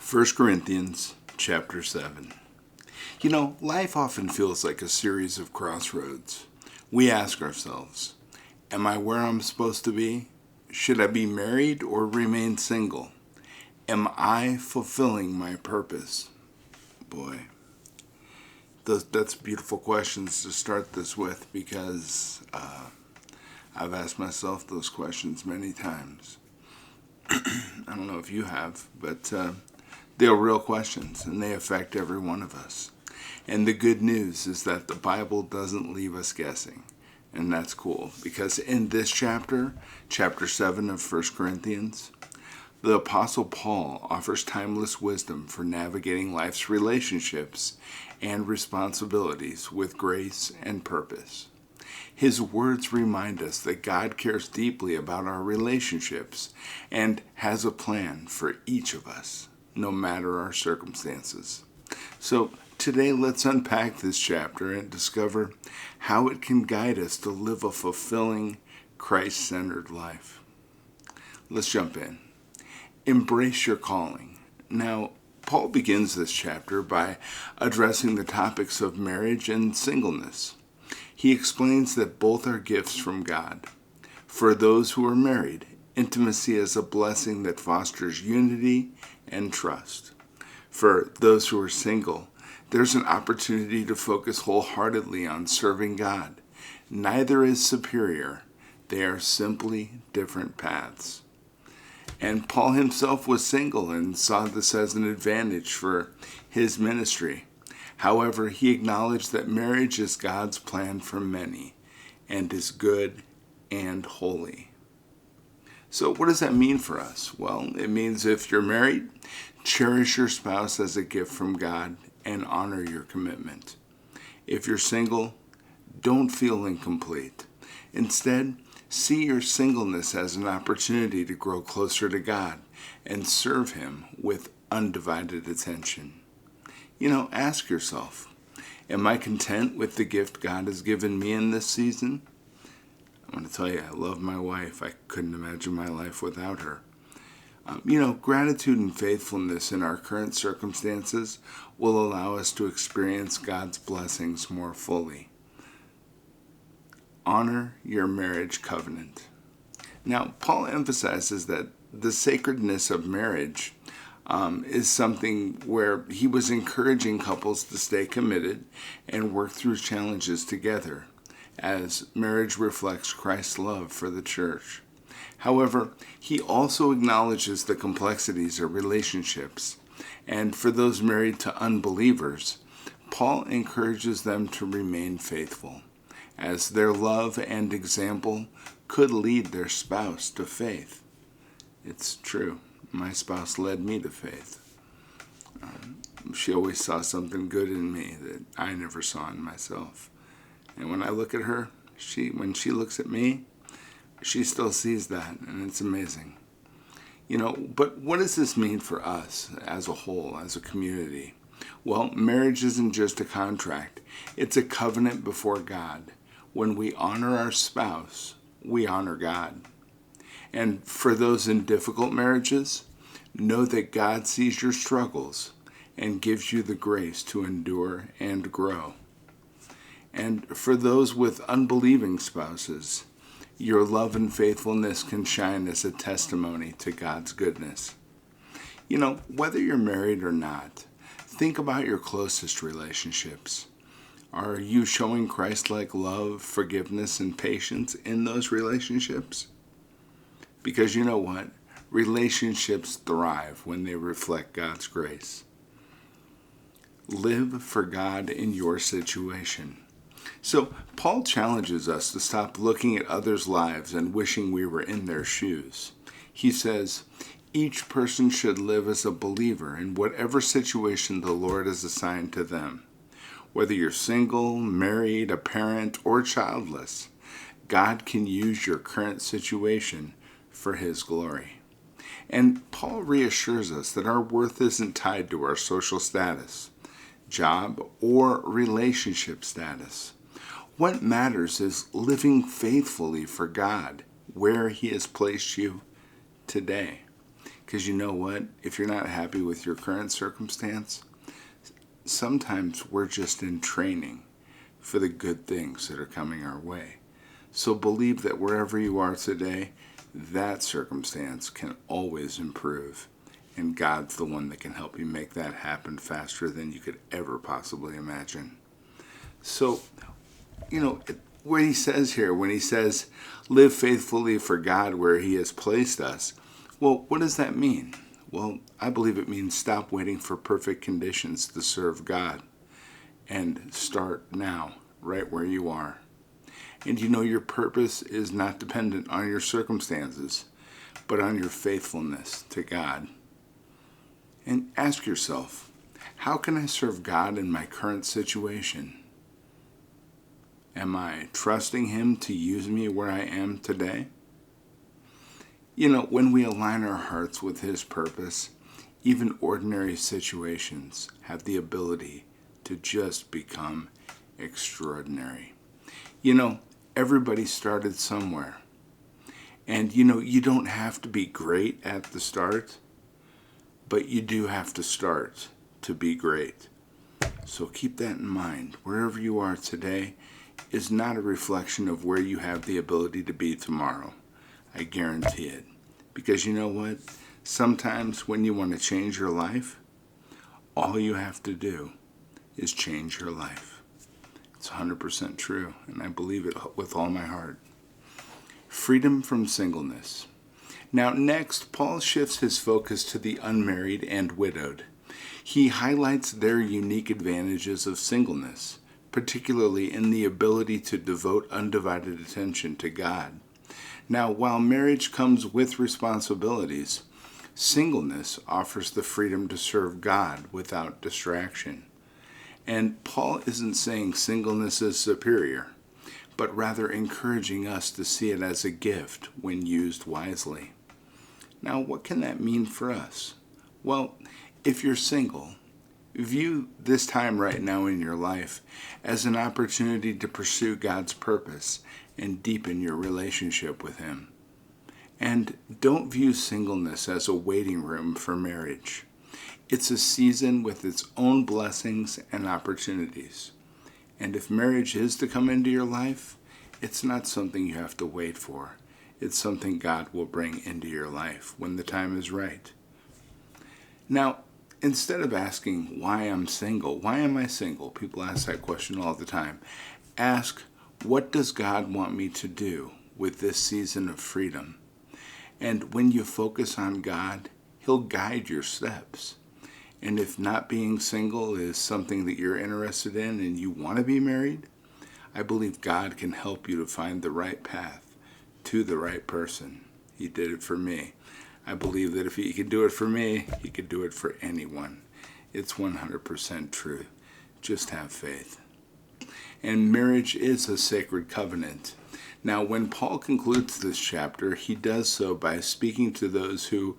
1 Corinthians chapter 7. You know, life often feels like a series of crossroads. We ask ourselves, am I where I'm supposed to be? Should I be married or remain single? Am I fulfilling my purpose? Boy, that's beautiful questions to start this with because I've asked myself those questions many times. I don't know if you have, but they're real questions and they affect every one of us. And the good news is that the Bible doesn't leave us guessing. And that's cool because in this chapter 7 of 1 Corinthians, the Apostle Paul offers timeless wisdom for navigating life's relationships and responsibilities with grace and purpose. His words remind us that God cares deeply about our relationships and has a plan for each of us, no matter our circumstances. So today let's unpack this chapter and discover how it can guide us to live a fulfilling, Christ-centered life. Let's jump in. Embrace your calling. Now, Paul begins this chapter by addressing the topics of marriage and singleness. He explains that both are gifts from God. For those who are married, intimacy is a blessing that fosters unity and trust. For those who are single, there's an opportunity to focus wholeheartedly on serving God. Neither is superior. They are simply different paths. And Paul himself was single and saw this as an advantage for his ministry. However, he acknowledged that marriage is God's plan for many and is good and holy. So what does that mean for us? Well, it means if you're married, cherish your spouse as a gift from God and honor your commitment. If you're single, don't feel incomplete. Instead, see your singleness as an opportunity to grow closer to God and serve Him with undivided attention. You know, ask yourself, am I content with the gift God has given me in this season? I want to tell you, I love my wife. I couldn't imagine my life without her. Gratitude and faithfulness in our current circumstances will allow us to experience God's blessings more fully. Honor your marriage covenant. Now, Paul emphasizes that the sacredness of marriage is something where he was encouraging couples to stay committed and work through challenges together, as marriage reflects Christ's love for the church. However, he also acknowledges the complexities of relationships, and for those married to unbelievers, Paul encourages them to remain faithful, as their love and example could lead their spouse to faith. It's true. My spouse led me to faith. She always saw something good in me that I never saw in myself. And when I look at her, when she looks at me, she still sees that, and it's amazing. But what does this mean for us as a whole, as a community? Well, marriage isn't just a contract. It's a covenant before God. When we honor our spouse, we honor God. And for those in difficult marriages, know that God sees your struggles and gives you the grace to endure and grow. And for those with unbelieving spouses, your love and faithfulness can shine as a testimony to God's goodness. Whether you're married or not, think about your closest relationships. Are you showing Christ-like love, forgiveness, and patience in those relationships? Because you know what? Relationships thrive when they reflect God's grace. Live for God in your situation. So Paul challenges us to stop looking at others' lives and wishing we were in their shoes. He says, each person should live as a believer in whatever situation the Lord has assigned to them. Whether you're single, married, a parent, or childless, God can use your current situation for His glory. And Paul reassures us that our worth isn't tied to our social status, job, or relationship status. What matters is living faithfully for God where He has placed you today. Because you know what? If you're not happy with your current circumstance, sometimes we're just in training for the good things that are coming our way. So believe that wherever you are today, that circumstance can always improve. And God's the one that can help you make that happen faster than you could ever possibly imagine. So, what he says here, when he says, live faithfully for God where he has placed us, well, what does that mean? Well, I believe it means stop waiting for perfect conditions to serve God and start now, right where you are. And your purpose is not dependent on your circumstances, but on your faithfulness to God. And ask yourself, how can I serve God in my current situation? Am I trusting him to use me where I am today? When we align our hearts with his purpose, even ordinary situations have the ability to just become extraordinary. Everybody started somewhere. And you don't have to be great at the start, but you do have to start to be great. So keep that in mind. Wherever you are today is not a reflection of where you have the ability to be tomorrow. I guarantee it. Because you know what? Sometimes when you want to change your life, all you have to do is change your life. It's 100% true, and I believe it with all my heart. Freedom from singleness. Now next, Paul shifts his focus to the unmarried and widowed. He highlights their unique advantages of singleness, particularly in the ability to devote undivided attention to God. Now, while marriage comes with responsibilities, singleness offers the freedom to serve God without distraction. And Paul isn't saying singleness is superior, but rather encouraging us to see it as a gift when used wisely. Now, what can that mean for us? Well, if you're single, view this time right now in your life as an opportunity to pursue God's purpose and deepen your relationship with him. And don't view singleness as a waiting room for marriage. It's a season with its own blessings and opportunities. And if marriage is to come into your life, it's not something you have to wait for. It's something God will bring into your life when the time is right. Now, instead of asking why I'm single, why am I single? People ask that question all the time. Ask, what does God want me to do with this season of freedom? And when you focus on God, he'll guide your steps. And if not being single is something that you're interested in and you want to be married, I believe God can help you to find the right path to the right person. He did it for me. I believe that if he could do it for me, he could do it for anyone. It's 100% true. Just have faith. And marriage is a sacred covenant. Now, when Paul concludes this chapter, he does so by speaking to those who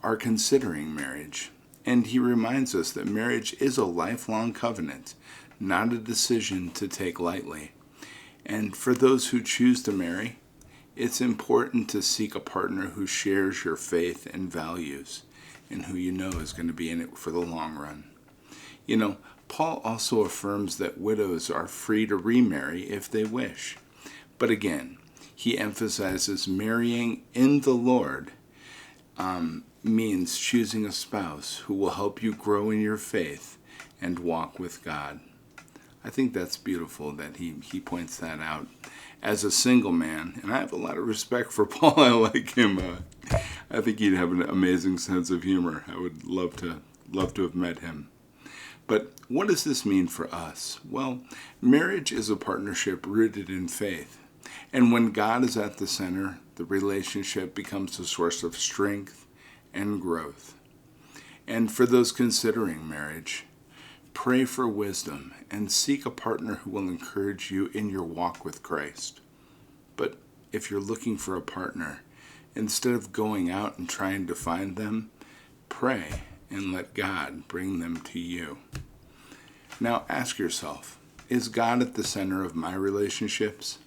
are considering marriage. And he reminds us that marriage is a lifelong covenant, not a decision to take lightly. And for those who choose to marry, it's important to seek a partner who shares your faith and values and who you know is going to be in it for the long run. Paul also affirms that widows are free to remarry if they wish. But again, he emphasizes marrying in the Lord means choosing a spouse who will help you grow in your faith and walk with God. I think that's beautiful that he points that out. As a single man, and I have a lot of respect for Paul, I like him. I think he'd have an amazing sense of humor. I would love to have met him. But what does this mean for us? Well, marriage is a partnership rooted in faith. And when God is at the center, the relationship becomes a source of strength and growth. And for those considering marriage, pray for wisdom and seek a partner who will encourage you in your walk with Christ. But if you're looking for a partner, instead of going out and trying to find them, pray and let God bring them to you. Now ask yourself, is God at the center of my relationships?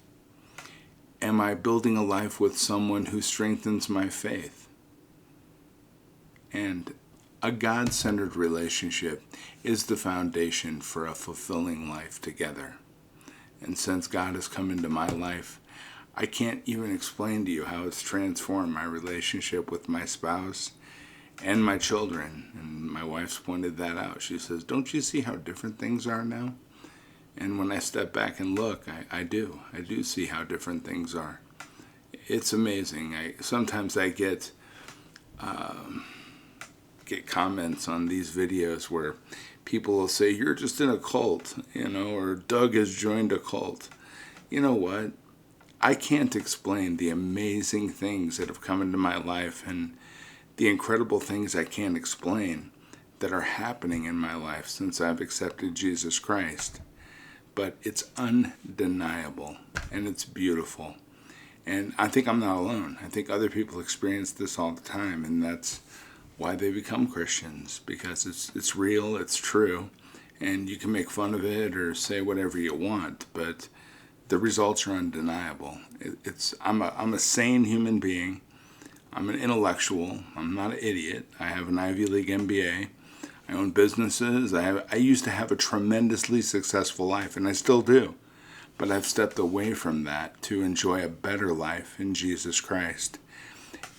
Am I building a life with someone who strengthens my faith? And a God-centered relationship is the foundation for a fulfilling life together. And since God has come into my life, I can't even explain to you how it's transformed my relationship with my spouse and my children. And my wife's pointed that out. She says, "Don't you see how different things are now?" And when I step back and look, I do. I do see how different things are. It's amazing. Sometimes I get comments on these videos where people will say, "You're just in a cult," or "Doug has joined a cult." You know what? I can't explain the amazing things that have come into my life and the incredible things I can't explain that are happening in my life since I've accepted Jesus Christ. But it's undeniable, and it's beautiful. And I think I'm not alone. I think other people experience this all the time, and that's why they become Christians, because it's real, it's true, and you can make fun of it or say whatever you want, but the results are undeniable. I'm a sane human being. I'm an intellectual. I'm not an idiot. I have an Ivy League MBA. I own businesses. I used to have a tremendously successful life, and I still do. But I've stepped away from that to enjoy a better life in Jesus Christ.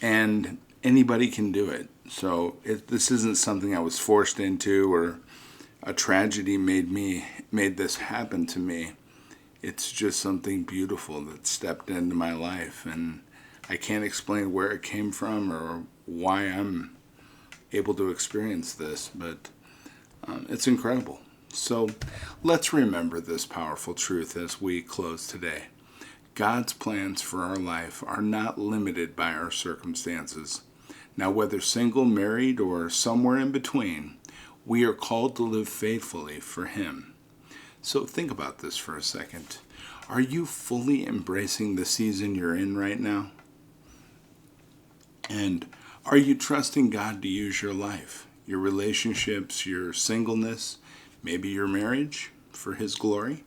And anybody can do it. So this isn't something I was forced into, or a tragedy made this happen to me. It's just something beautiful that stepped into my life, and I can't explain where it came from or why I'm able to experience this, but it's incredible. So let's remember this powerful truth as we close today. God's plans for our life are not limited by our circumstances. Now, whether single, married, or somewhere in between, we are called to live faithfully for Him. So think about this for a second. Are you fully embracing the season you're in right now? And are you trusting God to use your life, your relationships, your singleness, maybe your marriage, for His glory?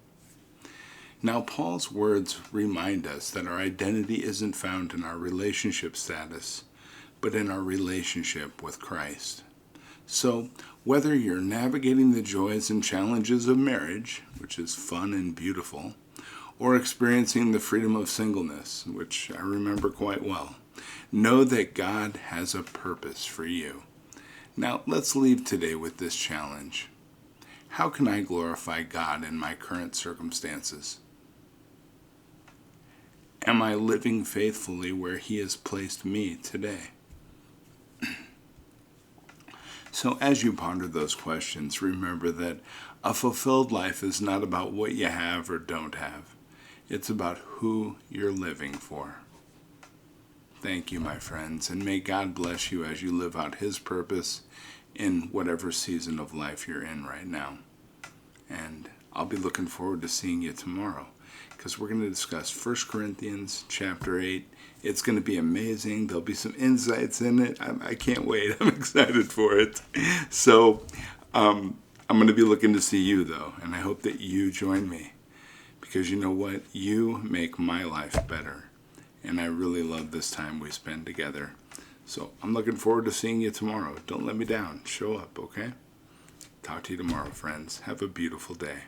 Now, Paul's words remind us that our identity isn't found in our relationship status, but in our relationship with Christ. So, whether you're navigating the joys and challenges of marriage, which is fun and beautiful, or experiencing the freedom of singleness, which I remember quite well, know that God has a purpose for you. Now, let's leave today with this challenge. How can I glorify God in my current circumstances? Am I living faithfully where He has placed me today? So as you ponder those questions, remember that a fulfilled life is not about what you have or don't have. It's about who you're living for. Thank you, my friends, and may God bless you as you live out His purpose in whatever season of life you're in right now. And I'll be looking forward to seeing you tomorrow, because we're going to discuss 1 Corinthians chapter 8. It's going to be amazing. There'll be some insights in it. I can't wait. I'm excited for it. So I'm going to be looking to see you, though, and I hope that you join me, because you know what? You make my life better, and I really love this time we spend together. So I'm looking forward to seeing you tomorrow. Don't let me down. Show up, okay? Talk to you tomorrow, friends. Have a beautiful day.